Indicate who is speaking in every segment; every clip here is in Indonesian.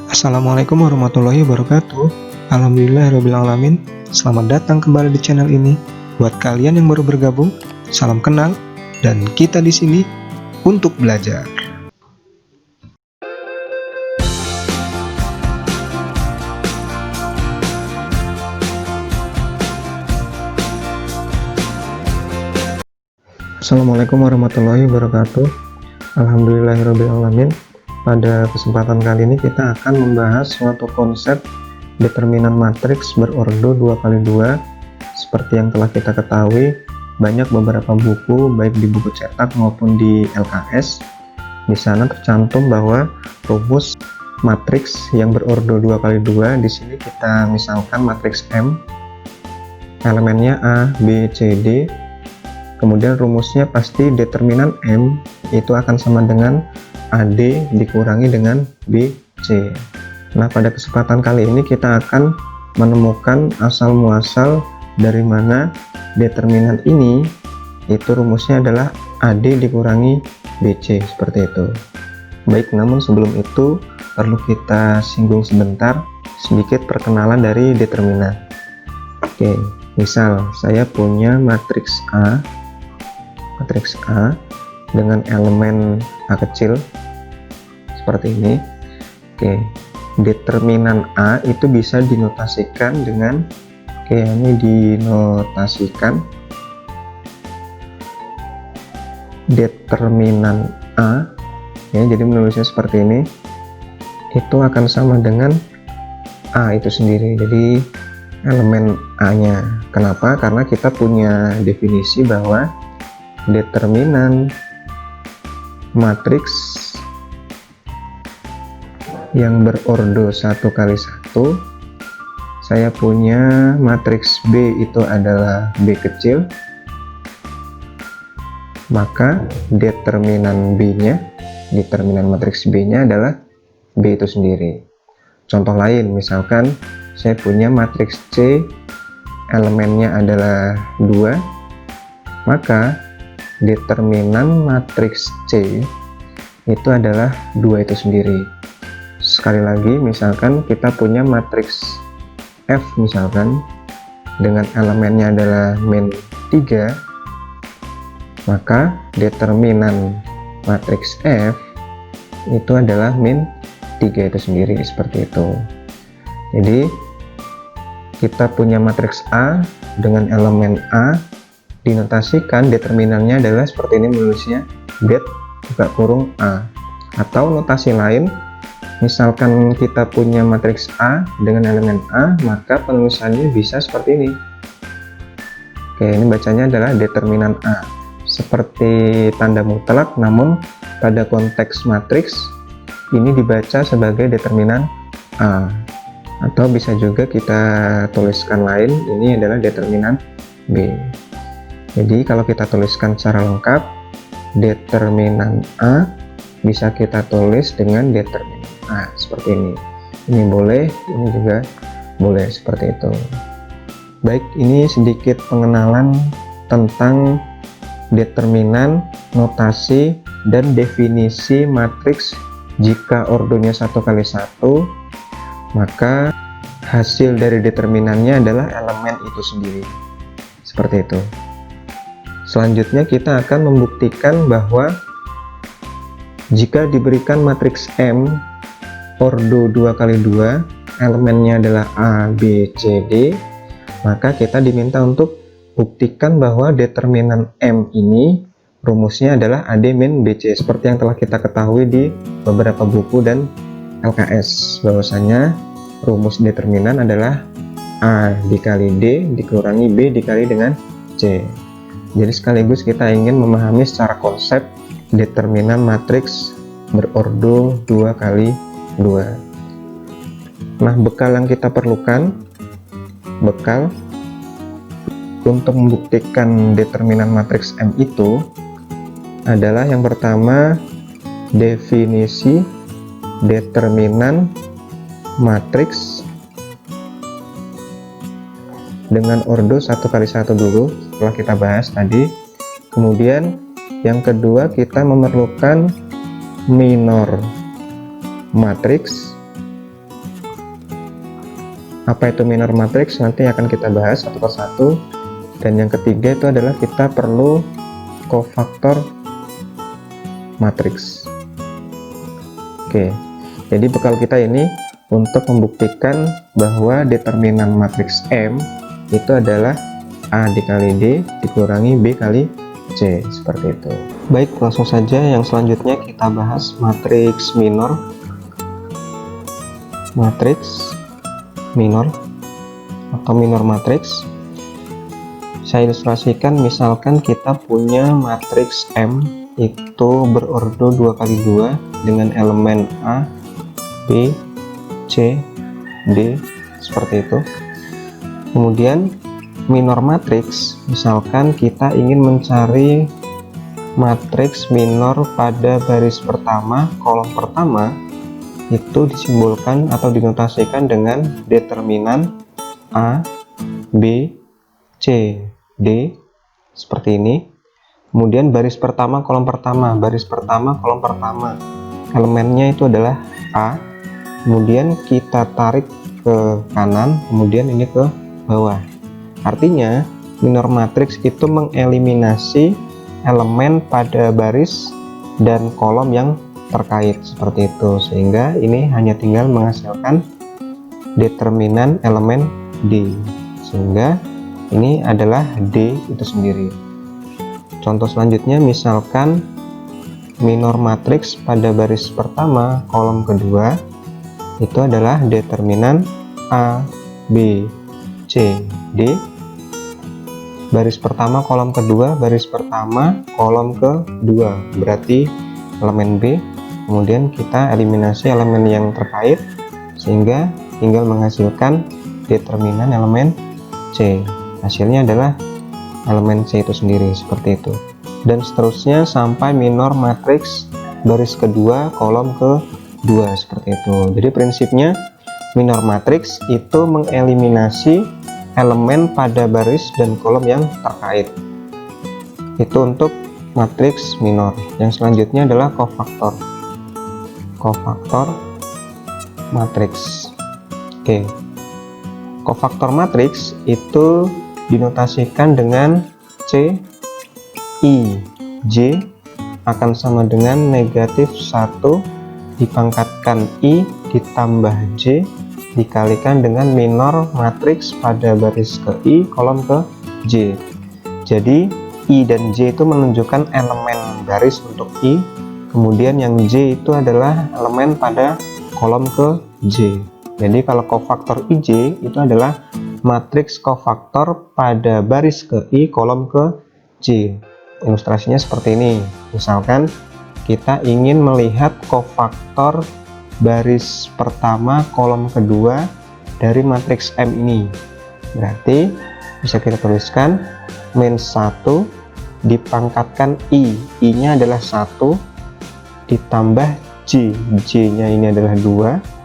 Speaker 1: Assalamualaikum warahmatullahi wabarakatuh. Alhamdulillahirabbil alamin. Selamat datang kembali di channel ini. Buat kalian yang baru bergabung, salam kenal dan kita di sini untuk belajar. Assalamualaikum warahmatullahi wabarakatuh. Alhamdulillahirabbil alamin. Pada kesempatan kali ini kita akan membahas suatu konsep determinan matriks berordo 2x2. Seperti yang telah kita ketahui, banyak beberapa buku baik di buku cetak maupun di LKS. Di sana tercantum bahwa rumus matriks yang berordo 2x2, di sini kita misalkan matriks M, elemennya A, B, C, D. Kemudian rumusnya pasti determinan M itu akan sama dengan AD dikurangi dengan BC. Nah, pada kesempatan kali ini kita akan menemukan asal muasal dari mana determinan ini, itu rumusnya adalah AD dikurangi BC, seperti itu. Baik, namun sebelum itu perlu kita singgung sebentar sedikit perkenalan dari determinan. Oke, misal saya punya matriks A dengan elemen A kecil seperti ini. Oke, determinan A itu bisa dinotasikan dengan ini dinotasikan determinan A ya, jadi menulisnya seperti ini, itu akan sama dengan A itu sendiri, jadi elemen A nya. Kenapa? Karena kita punya definisi bahwa determinan matriks yang berordo 1 kali 1, saya punya matriks B itu adalah B kecil, maka determinan matriks B nya adalah B itu sendiri. Contoh lain, misalkan saya punya matriks C, elemennya adalah 2, maka determinan matriks C itu adalah 2 itu sendiri. Sekali lagi, misalkan kita punya matriks F misalkan dengan elemennya adalah min 3, maka determinan matriks F itu adalah min 3 itu sendiri, seperti itu. Jadi kita punya matriks A dengan elemen A, dinotasikan determinannya adalah seperti ini menulisnya, det buka kurung A. Atau notasi lain, misalkan kita punya matriks A dengan elemen A, maka penulisannya bisa seperti ini. Oke, ini bacanya adalah determinan A, seperti tanda mutlak, namun pada konteks matriks ini dibaca sebagai determinan A. Atau bisa juga kita tuliskan lain, ini adalah determinan B. Jadi kalau kita tuliskan secara lengkap, determinan A bisa kita tulis dengan determinan A seperti ini. Ini boleh, ini juga boleh, seperti itu. Baik, ini sedikit pengenalan tentang determinan, notasi, dan definisi matriks. Jika ordonya 1 kali 1, maka hasil dari determinannya adalah elemen itu sendiri. Seperti itu. Selanjutnya kita akan membuktikan bahwa jika diberikan matriks M ordo 2x2, elemennya adalah A, B, C, D, maka kita diminta untuk buktikan bahwa determinan M ini rumusnya adalah AD min BC, seperti yang telah kita ketahui di beberapa buku dan LKS, bahwasanya rumus determinan adalah A dikali D dikurangi B dikali dengan C. Jadi sekaligus kita ingin memahami secara konsep determinan matriks berordo 2x2. Nah, bekal yang kita perlukan, bekal untuk membuktikan determinan matriks M itu adalah yang pertama, definisi determinan matriks dengan ordo 1 kali 1 dulu, setelah kita bahas tadi. Kemudian yang kedua, kita memerlukan minor matriks Apa itu minor matrix? Nanti akan kita bahas satu persatu. Dan yang ketiga itu adalah kita perlu kofaktor matriks. Oke, jadi bekal kita ini untuk membuktikan bahwa determinan matriks M itu adalah A dikali D dikurangi B kali C, seperti itu. Baik, langsung saja yang selanjutnya kita bahas matriks minor. Matriks minor atau minor matriks. Saya ilustrasikan, misalkan kita punya matriks M itu berordo 2x2 dengan elemen A, B, C, D, seperti itu. Kemudian minor matriks, misalkan kita ingin mencari matriks minor pada baris pertama, kolom pertama, itu disimbolkan atau dinotasikan dengan determinan A, B, C, D, seperti ini. Kemudian baris pertama, kolom pertama, baris pertama, kolom pertama, elemennya itu adalah A. Kemudian kita tarik ke kanan, kemudian ini ke bawah. Artinya minor matriks itu mengeliminasi elemen pada baris dan kolom yang terkait, seperti itu, sehingga ini hanya tinggal menghasilkan determinan elemen D, sehingga ini adalah D itu sendiri. Contoh selanjutnya, misalkan minor matriks pada baris pertama kolom kedua itu adalah determinan A, B, C, D. Baris pertama kolom kedua, baris pertama kolom kedua, berarti elemen B. Kemudian kita eliminasi elemen yang terkait sehingga tinggal menghasilkan determinan elemen C. Hasilnya adalah elemen C itu sendiri, seperti itu. Dan seterusnya sampai minor matriks baris kedua kolom kedua, seperti itu. Jadi prinsipnya minor matriks itu mengeliminasi elemen pada baris dan kolom yang terkait. Itu untuk matriks minor. Yang selanjutnya adalah kofaktor. Kofaktor matriks. Oke. Kofaktor matriks itu dinotasikan dengan C, I, J akan sama dengan negatif 1 dipangkatkan I ditambah J dikalikan dengan minor matriks pada baris ke I kolom ke J. Jadi I dan J itu menunjukkan elemen baris untuk I, kemudian yang J itu adalah elemen pada kolom ke J. Jadi kalau kofaktor IJ itu adalah matriks kofaktor pada baris ke I kolom ke J. Ilustrasinya seperti ini. Misalkan kita ingin melihat kofaktor baris pertama kolom kedua dari matriks M ini, berarti bisa kita tuliskan min 1 dipangkatkan I nya adalah 1 ditambah J nya ini adalah 2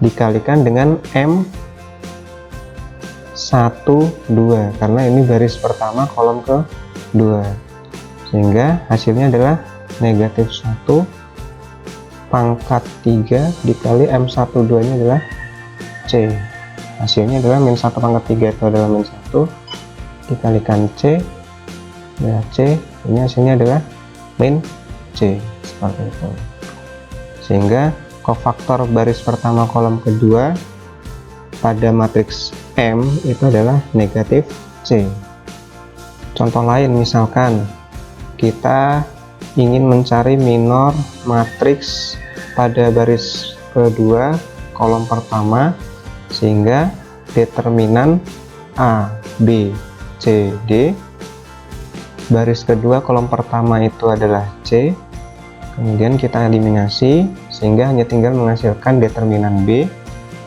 Speaker 1: dikalikan dengan M 1 2 karena ini baris pertama kolom kedua, sehingga hasilnya adalah negatif 1 pangkat 3 dikali M12 nya adalah C. Hasilnya adalah min 1 pangkat 3 itu adalah min 1 dikalikan C, ya C, ini hasilnya adalah min C, seperti itu. Sehingga kofaktor baris pertama kolom kedua pada matriks M itu adalah negatif C. Contoh lain, misalkan kita ingin mencari minor matriks pada baris kedua kolom pertama, sehingga determinan A, B, C, D. Baris kedua kolom pertama itu adalah C, kemudian kita eliminasi sehingga hanya tinggal menghasilkan determinan B.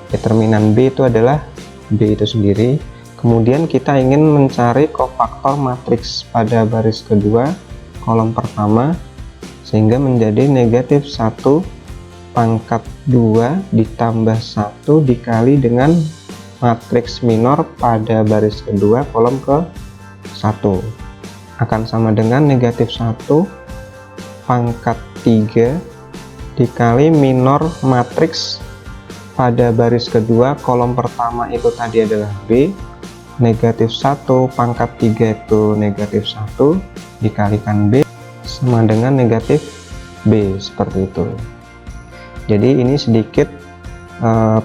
Speaker 1: Determinan B itu adalah B itu sendiri. Kemudian kita ingin mencari kofaktor matriks pada baris kedua kolom pertama, sehingga menjadi negatif 1 pangkat 2 ditambah 1 dikali dengan matriks minor pada baris kedua kolom ke 1 akan sama dengan negatif 1 pangkat 3 dikali minor matriks pada baris kedua kolom pertama itu tadi adalah B, negatif 1 pangkat 3 itu negatif 1 dikalikan B sama dengan negatif B, seperti itu. Jadi ini sedikit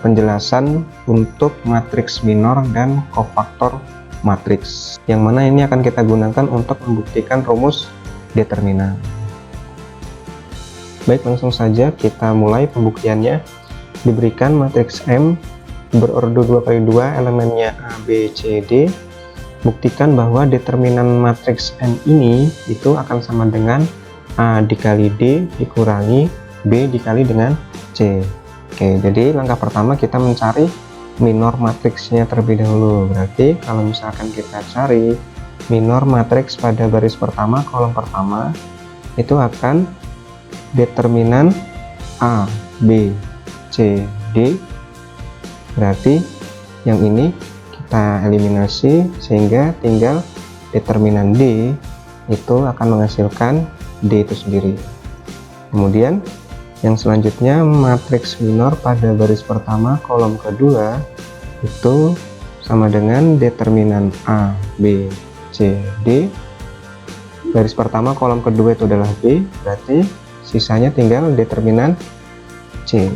Speaker 1: penjelasan untuk matriks minor dan kofaktor matriks, yang mana ini akan kita gunakan untuk membuktikan rumus determinan. Baik, langsung saja kita mulai pembuktiannya. Diberikan matriks M berordo 2x2, elemennya A, B, C, D. Buktikan bahwa determinan matriks M ini itu akan sama dengan A dikali D dikurangi B dikali dengan C. Oke, jadi langkah pertama kita mencari minor matriksnya terlebih dahulu. Berarti kalau misalkan kita cari minor matriks pada baris pertama kolom pertama, itu akan determinan A, B, C, D. Berarti yang ini kita eliminasi sehingga tinggal determinan D, itu akan menghasilkan D itu sendiri. Kemudian yang selanjutnya matriks minor pada baris pertama kolom kedua itu sama dengan determinan A, B, C, D. Baris pertama kolom kedua itu adalah B, berarti sisanya tinggal determinan C.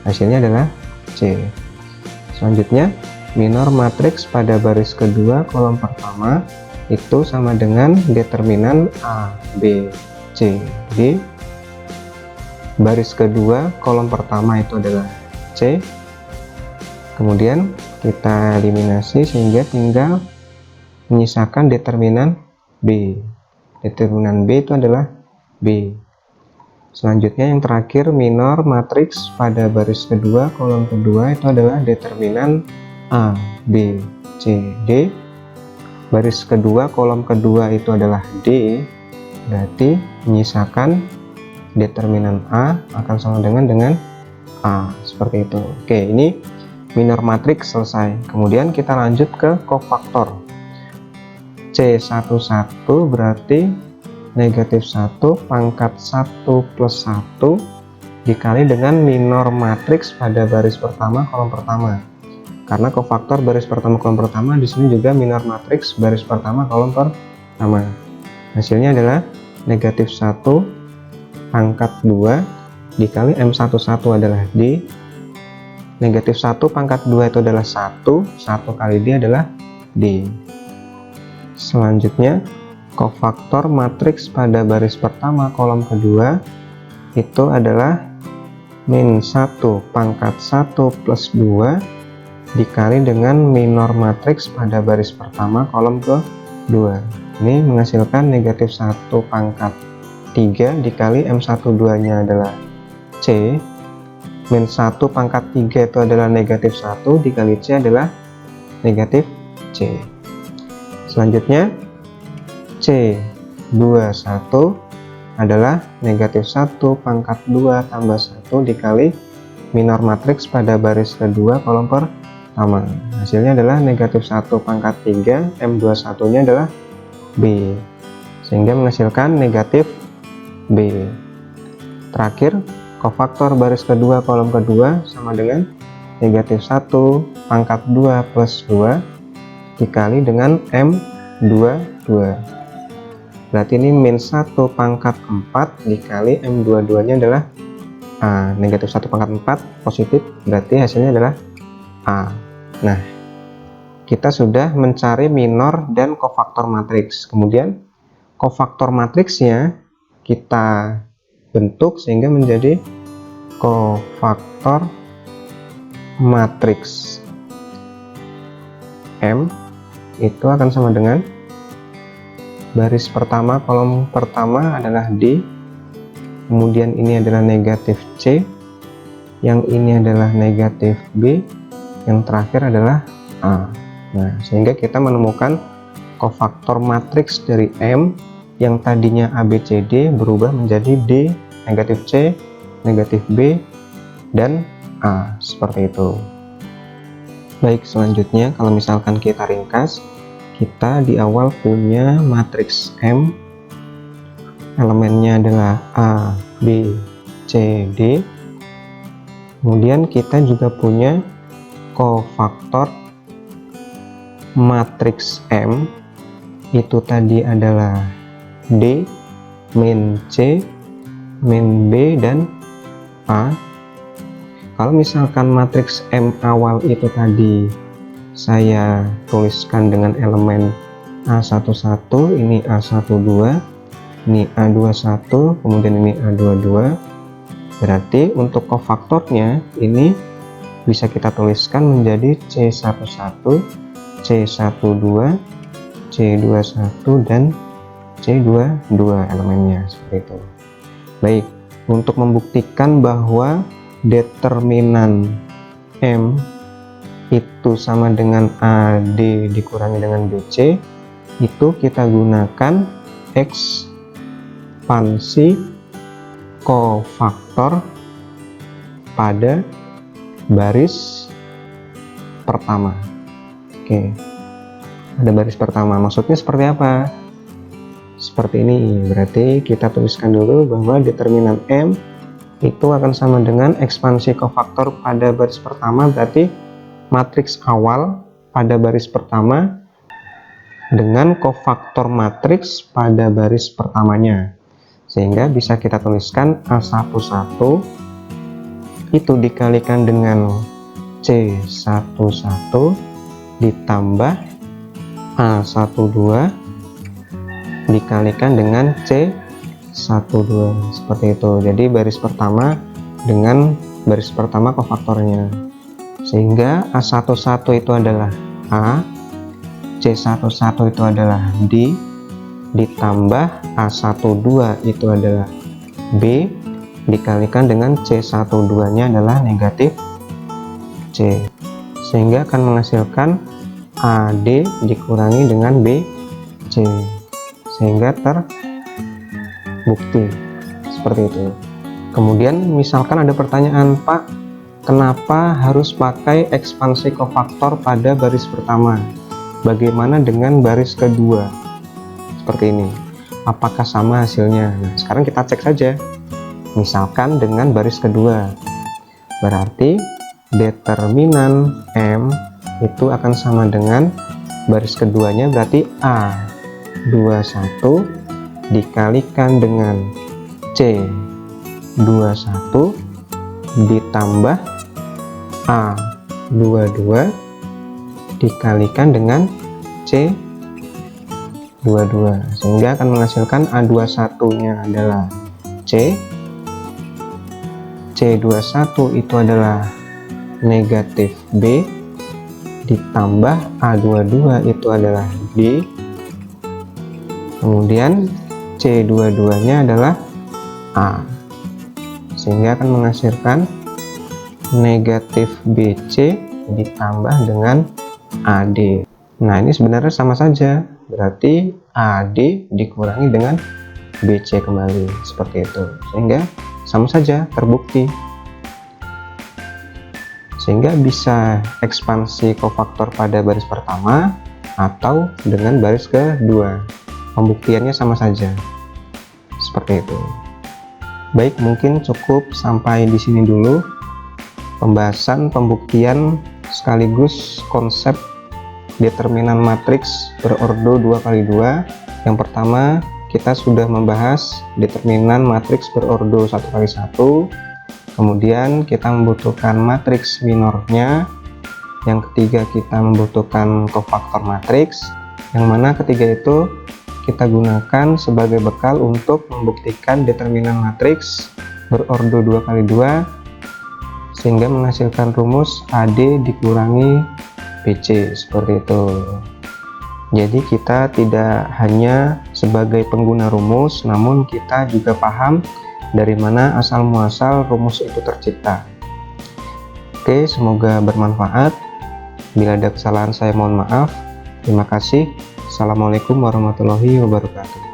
Speaker 1: Hasilnya adalah C. Selanjutnya minor matriks pada baris kedua kolom pertama itu sama dengan determinan A, B, C, D. Baris kedua kolom pertama itu adalah C. Kemudian kita eliminasi sehingga tinggal menyisakan determinan B. Determinan B itu adalah B. Selanjutnya yang terakhir minor matriks pada baris kedua kolom kedua itu adalah determinan A, B, C, D. Baris kedua kolom kedua itu adalah D, berarti menyisakan determinan A akan sama dengan A, seperti itu. Oke, ini minor matriks selesai. Kemudian kita lanjut ke kofaktor. C11 berarti negatif 1 pangkat 1 plus 1 dikali dengan minor matriks pada baris pertama kolom pertama. Karena kofaktor baris pertama kolom pertama, di sini juga minor matriks baris pertama kolom pertama. Hasilnya adalah negatif 1 pangkat 2 dikali M11 adalah D, negatif 1 pangkat 2 itu adalah 1 kali D adalah D. Selanjutnya kofaktor matriks pada baris pertama kolom kedua itu adalah min 1 pangkat 1 plus 2 dikali dengan minor matriks pada baris pertama kolom kedua. Ini menghasilkan negatif 1 pangkat 3 dikali M12 nya adalah C, min 1 pangkat 3 itu adalah negatif 1 dikali C adalah negatif C. Selanjutnya C21 adalah negatif 1 pangkat 2 tambah 1 dikali minor matriks pada baris kedua kolom pertama. Hasilnya adalah negatif 1 pangkat 3, M21 nya adalah B, sehingga menghasilkan negatif B. Terakhir kofaktor baris kedua kolom kedua sama dengan negatif 1 pangkat 2 plus 2 dikali dengan M22. Berarti ini min 1 pangkat 4 dikali M22 nya adalah A. Negatif 1 pangkat 4 positif, berarti hasilnya adalah A. Nah, kita sudah mencari minor dan kofaktor matriks. Kemudian kofaktor matriksnya kita bentuk sehingga menjadi kofaktor matriks M itu akan sama dengan baris pertama kolom pertama adalah D, kemudian ini adalah negatif C, yang ini adalah negatif B, yang terakhir adalah A. Nah, sehingga kita menemukan kofaktor matriks dari M yang tadinya ABCD berubah menjadi D, negatif C, negatif B, dan A, seperti itu. Baik, selanjutnya kalau misalkan kita ringkas, kita di awal punya matriks M, elemennya adalah A, B, C, D. Kemudian kita juga punya kofaktor matriks M, itu tadi adalah D, min C, min B, dan A. Kalau misalkan matriks M awal itu tadi saya tuliskan dengan elemen A11, ini A12, ini A21, kemudian ini A22. Berarti untuk kofaktornya ini bisa kita tuliskan menjadi C11, C12, C21, dan C22 elemennya, seperti itu. Baik, untuk membuktikan bahwa determinan M itu sama dengan AD dikurangi dengan BC, itu kita gunakan ekspansi kofaktor pada baris pertama. Oke, pada baris pertama maksudnya seperti apa? Seperti ini. Berarti kita tuliskan dulu bahwa determinan M itu akan sama dengan ekspansi kofaktor pada baris pertama, berarti matriks awal pada baris pertama dengan kofaktor matriks pada baris pertamanya, sehingga bisa kita tuliskan A11 itu dikalikan dengan C11 ditambah A12 dikalikan dengan C12, seperti itu. Jadi baris pertama dengan baris pertama kofaktornya, sehingga A11 itu adalah A, C11 itu adalah D, ditambah A12 itu adalah B, dikalikan dengan C12 nya adalah negatif C, sehingga akan menghasilkan AD dikurangi dengan BC, sehingga terbukti seperti itu. Kemudian misalkan ada pertanyaan, Pak, kenapa harus pakai ekspansi kofaktor pada baris pertama? Bagaimana dengan baris kedua? Seperti ini, apakah sama hasilnya? Nah, sekarang kita cek saja. Misalkan dengan baris kedua, berarti determinan M itu akan sama dengan baris keduanya, berarti A21 dikalikan dengan C21 ditambah A22 dikalikan dengan C22, sehingga akan menghasilkan A21 nya adalah C, C21 itu adalah negatif B, ditambah A22 itu adalah D, kemudian C22 nya adalah A, sehingga akan menghasilkan negatif BC ditambah dengan AD. Nah, ini sebenarnya sama saja, berarti AD dikurangi dengan BC kembali, seperti itu, sehingga sama saja, terbukti. Sehingga bisa ekspansi kofaktor pada baris pertama atau dengan baris kedua, pembuktiannya sama saja, seperti itu. Baik, mungkin cukup sampai di sini dulu pembahasan pembuktian sekaligus konsep determinan matriks berordo 2x2. Yang pertama, kita sudah membahas determinan matriks berordo 1x1. Kemudian kita membutuhkan matriks minornya. Yang ketiga, kita membutuhkan kofaktor matriks, yang mana ketiga itu kita gunakan sebagai bekal untuk membuktikan determinan matriks berordo 2x2 sehingga menghasilkan rumus AD dikurangi BC, seperti itu. Jadi kita tidak hanya sebagai pengguna rumus, namun kita juga paham dari mana asal muasal rumus itu tercipta. Oke, semoga bermanfaat. Bila ada kesalahan saya mohon maaf. Terima kasih. Assalamualaikum warahmatullahi wabarakatuh.